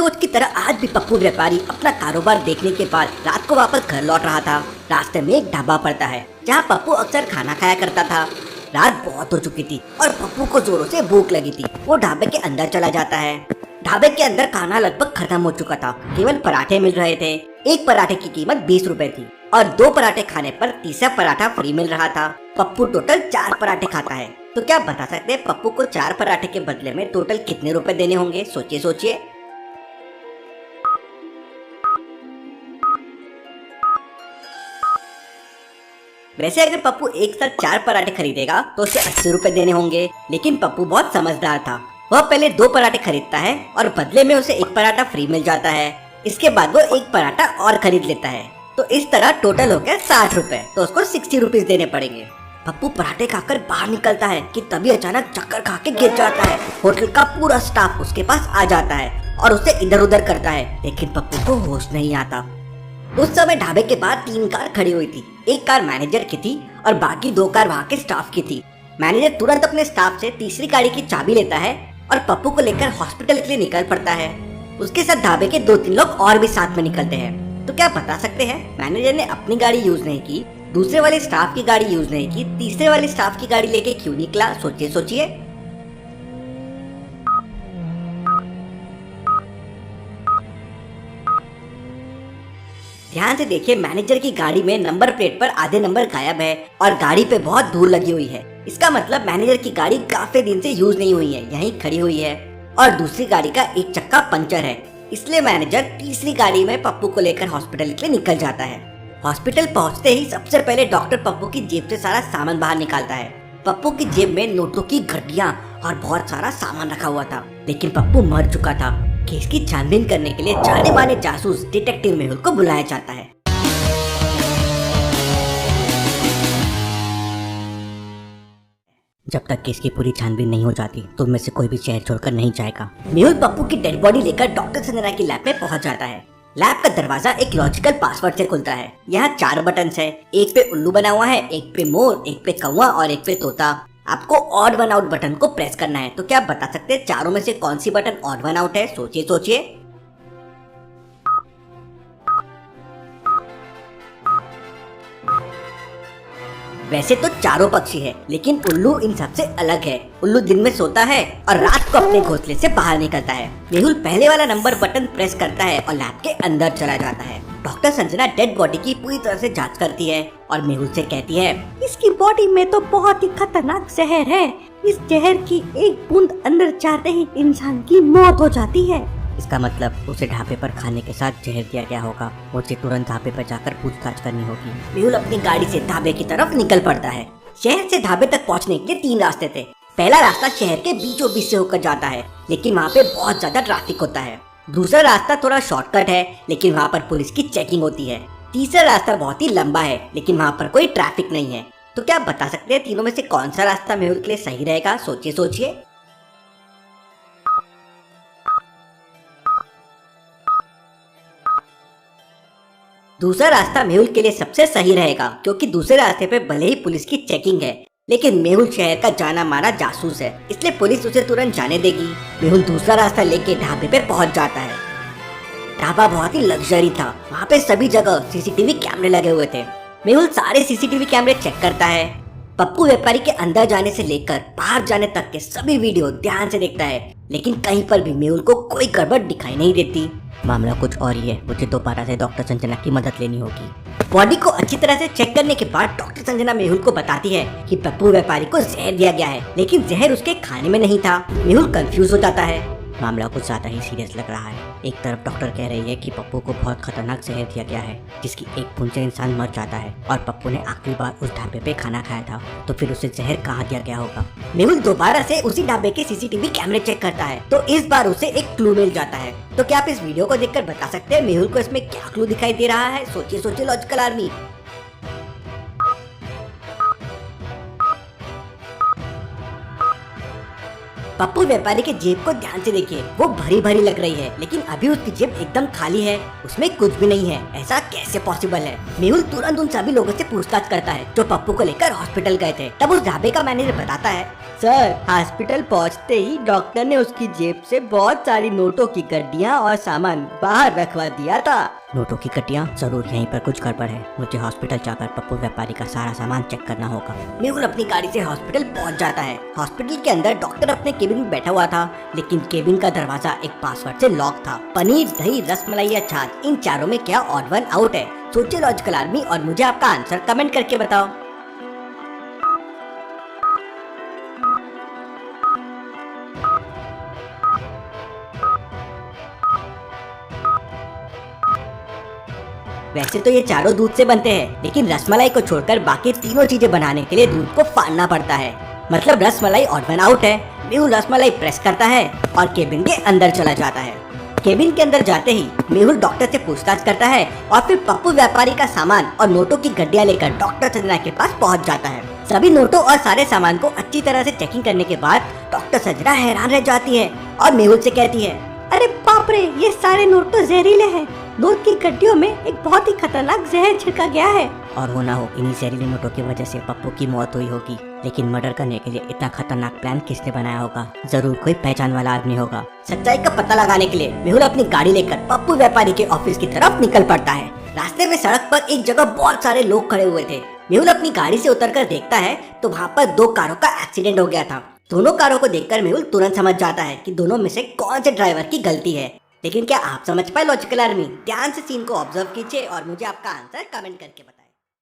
रोज की तरह आज भी पप्पू व्यापारी अपना कारोबार देखने के बाद रात को वापस घर लौट रहा था। रास्ते में एक ढाबा पड़ता है जहाँ पप्पू अक्सर खाना खाया करता था। रात बहुत हो चुकी थी और पप्पू को जोरों से भूख लगी थी। वो ढाबे के अंदर चला जाता है। ढाबे के अंदर खाना लगभग खत्म हो चुका था। केवल पराठे मिल रहे थे। एक पराठे की कीमत 20 रुपए थी और 2 पराठे खाने पर तीसरा पराठा फ्री मिल रहा था। पप्पू टोटल 4 पराठे खाता है। तो क्या बता सकते हैं पप्पू को 4 पराठे के बदले में टोटल कितने रुपए देने होंगे? सोचिए सोचिए। वैसे अगर पप्पू एक साथ 4 पराठे खरीदेगा तो उसे 80 रुपए देने होंगे, लेकिन पप्पू बहुत समझदार था। वह पहले 2 पराठे खरीदता है और बदले में उसे 1 पराठा फ्री मिल जाता है। इसके बाद वो 1 पराठा और खरीद लेता है। तो इस तरह टोटल हो गया 60 रुपए। तो उसको 60 रुपीज देने पड़ेंगे। पप्पू पराठे खाकर बाहर निकलता है कि तभी अचानक चक्कर खा के गिर जाता है। होटल का पूरा स्टाफ उसके पास आ जाता है और उसे इधर उधर करता है, लेकिन पप्पू को होश नहीं आता। उस समय ढाबे के बाहर 3 कार खड़ी हुई थी। एक कार मैनेजर की थी और बाकी 2 कार वहाँ के स्टाफ की थी। मैनेजर तुरंत अपने स्टाफ से तीसरी गाड़ी की चाबी लेता है और पप्पू को लेकर हॉस्पिटल के लिए निकल पड़ता है। उसके साथ ढाबे के 2-3 लोग और भी साथ में निकलते हैं। तो क्या बता सकते हैं मैनेजर ने अपनी गाड़ी यूज नहीं की, दूसरे वाले स्टाफ की गाड़ी यूज नहीं की, तीसरे वाले स्टाफ की गाड़ी लेके क्यों निकला? सोचिए सोचिए। ध्यान से देखिए, मैनेजर की गाड़ी में नंबर प्लेट पर आधे नंबर गायब है और गाड़ी पे बहुत धूल लगी हुई है। इसका मतलब मैनेजर की गाड़ी काफी दिन से यूज नहीं हुई है, यहीं खड़ी हुई है। और दूसरी गाड़ी का एक चक्का पंचर है। इसलिए मैनेजर तीसरी गाड़ी में पप्पू को लेकर हॉस्पिटल के लिए निकल जाता है। हॉस्पिटल पहुंचते ही सबसे पहले डॉक्टर पप्पू की जेब से सारा सामान बाहर निकालता है। पप्पू की जेब में नोटों की गड्डियां और बहुत सारा सामान रखा हुआ था, लेकिन पप्पू मर चुका था। केस की छानबीन करने के लिए जाने माने जासूस डिटेक्टिव मेहुल को बुलाया जाता है। जब तक केस की पूरी छानबीन नहीं हो जाती तो उनमें से कोई भी शहर छोड़कर नहीं जाएगा। मेहुल पप्पू की डेड बॉडी लेकर डॉक्टर संजना की लैब में पहुंच जाता है। लैब का दरवाजा एक लॉजिकल पासवर्ड से खुलता है। यहाँ 4 बटन है। एक पे उल्लू बना हुआ है, एक पे मोर, एक पे कौवा और एक पे तोता। आपको ऑड वन आउट बटन को प्रेस करना है। तो क्या आप बता सकते हैं चारों में से कौन सी बटन ऑड वन आउट है? सोचिए सोचिए। वैसे तो चारों पक्षी है, लेकिन उल्लू इन सबसे अलग है। उल्लू दिन में सोता है और रात को अपने घोंसले से बाहर निकलता है। मेहुल पहले वाला नंबर बटन प्रेस करता है और लैब के अंदर चला जाता है। डॉक्टर संजना डेड बॉडी की पूरी तरह से जांच करती है और मेहुल से कहती है, इसकी बॉडी में तो बहुत ही खतरनाक जहर है। इस जहर की एक बूंद अंदर जाते ही इंसान की मौत हो जाती है। इसका मतलब उसे ढाबे पर खाने के साथ जहर दिया गया होगा। मुझे तुरंत ढाबे पर जाकर पूछताछ करनी होगी। मेहुल अपनी गाड़ी से ढाबे की तरफ निकल पड़ता है। शहर से ढाबे तक पहुंचने के लिए 3 रास्ते थे। पहला रास्ता शहर के बीचों बीच से होकर जाता है, लेकिन वहाँ पे बहुत ज्यादा ट्रैफिक होता है। दूसरा रास्ता थोड़ा शॉर्टकट है, लेकिन वहाँ पर पुलिस की चेकिंग होती है। तीसरा रास्ता बहुत ही लंबा है, लेकिन वहाँ पर कोई ट्रैफिक नहीं है। तो क्या आप बता सकते हैं तीनों में से कौन सा रास्ता मेहुल के लिए सही रहेगा? सोचिए सोचिए। दूसरा रास्ता मेहुल के लिए सबसे सही रहेगा, क्योंकि दूसरे रास्ते पे भले ही पुलिस की चेकिंग है, लेकिन मेहुल शहर का जाना माना जासूस है, इसलिए पुलिस उसे तुरंत जाने देगी। मेहुल दूसरा रास्ता लेके ढाबे पे पहुंच जाता है। ढाबा बहुत ही लग्जरी था। वहाँ पे सभी जगह सीसीटीवी कैमरे लगे हुए थे। मेहुल सारे सीसीटीवी कैमरे चेक करता है। पप्पू व्यापारी के अंदर जाने से लेकर बाहर जाने तक के सभी वीडियो ध्यान से देखता है, लेकिन कहीं पर भी मेहुल को कोई गड़बड़ दिखाई नहीं देती। मामला कुछ और ही है। मुझे दोबारा से डॉक्टर संजना की मदद लेनी होगी। बॉडी को अच्छी तरह से चेक करने के बाद डॉक्टर संजना मेहुल को बताती है कि पप्पू व्यापारी को जहर दिया गया है, लेकिन जहर उसके खाने में नहीं था। मेहुल कंफ्यूज हो जाता है। मामला कुछ ज्यादा ही सीरियस लग रहा है। एक तरफ डॉक्टर कह रही है कि पप्पू को बहुत खतरनाक जहर दिया गया है, जिसकी एक बूंद से इंसान मर जाता है, और पप्पू ने आखिरी बार उस ढाबे पे खाना खाया था, तो फिर उसे जहर कहाँ दिया गया होगा। मेहुल दोबारा से उसी ढाबे के सीसीटीवी कैमरे चेक करता है, तो इस बार उसे एक क्लू मिल जाता है। तो क्या आप इस वीडियो को देखकर बता सकते हैं मेहुल को इसमें क्या क्लू दिखाई दे रहा है? सोचिए सोचिए लॉजिकल आर्मी। पप्पू व्यापारी के जेब को ध्यान से देखिए, वो भरी भरी लग रही है, लेकिन अभी उसकी जेब एकदम खाली है, उसमें कुछ भी नहीं है। ऐसा कैसे पॉसिबल है? मेहुल तुरंत उन सभी लोगों से पूछताछ करता है जो पप्पू को लेकर हॉस्पिटल गए थे। तब उस ढाबे का मैनेजर बताता है, सर हॉस्पिटल पहुंचते ही डॉक्टर ने उसकी जेब से बहुत सारी नोटों की गड्डियां और सामान बाहर रखवा दिया था। नोटों की गड्डियां? जरूर यहीं पर कुछ गड़बड़ है, मुझे हॉस्पिटल जाकर पप्पू व्यापारी का सारा सामान चेक करना होगा। मेहुल अपनी गाड़ी से हॉस्पिटल पहुंच जाता है। हॉस्पिटल के अंदर डॉक्टर अपने केबिन में बैठा हुआ था, लेकिन केबिन का दरवाजा एक पासवर्ड से लॉक था। पनीर, दही, रसमलाई या छाछ, इन चारों में क्या ऑड वन आउट है? सोचिए लॉजिकल आर्मी, और मुझे आपका आंसर कमेंट करके बताओ। वैसे तो ये चारों दूध से बनते हैं, लेकिन रसमलाई को छोड़कर बाकी तीनों चीजें बनाने के लिए दूध को फाड़ना पड़ता है। मतलब रसमलाई ऑड वन आउट है। मेहुल रसमलाई प्रेस करता है और केबिन के अंदर चला जाता है। केबिन के अंदर जाते ही मेहुल डॉक्टर से पूछताछ करता है और फिर पप्पू व्यापारी का सामान और नोटों की गड्डियां लेकर डॉक्टर सजना के पास पहुंच जाता है। सभी नोटों और सारे सामान को अच्छी तरह से चेकिंग करने के बाद डॉक्टर सजना हैरान रह जाती है और मेहुल से कहती है, अरे बाप रे, ये सारे नोट तो जहरीले हैं। नोट की गड्डियों में एक बहुत ही खतरनाक जहर छिड़का गया है। और वो ना हो इन्हीं जहरीले नोटों की वजह से पप्पू की मौत हुई होगी। लेकिन मर्डर करने के लिए इतना खतरनाक प्लान किसने बनाया होगा? जरूर कोई पहचान वाला आदमी होगा। सच्चाई का पता लगाने के लिए मेहुल अपनी गाड़ी लेकर पप्पू व्यापारी के ऑफिस की तरफ निकल पड़ता है। रास्ते में सड़क पर एक जगह बहुत सारे लोग खड़े हुए थे। मेहुल अपनी गाड़ी से उतरकर देखता है तो वहाँ पर दो कारों का एक्सीडेंट हो गया था। दोनों कारों को देखकर मेहुल तुरंत समझ जाता है कि दोनों में से कौन से ड्राइवर की गलती है। लेकिन क्या आप समझ पाए लॉजिकल आर्मी? ध्यान से सीन को ऑब्जर्व कीजिए और मुझे आपका आंसर कमेंट करके बताइए।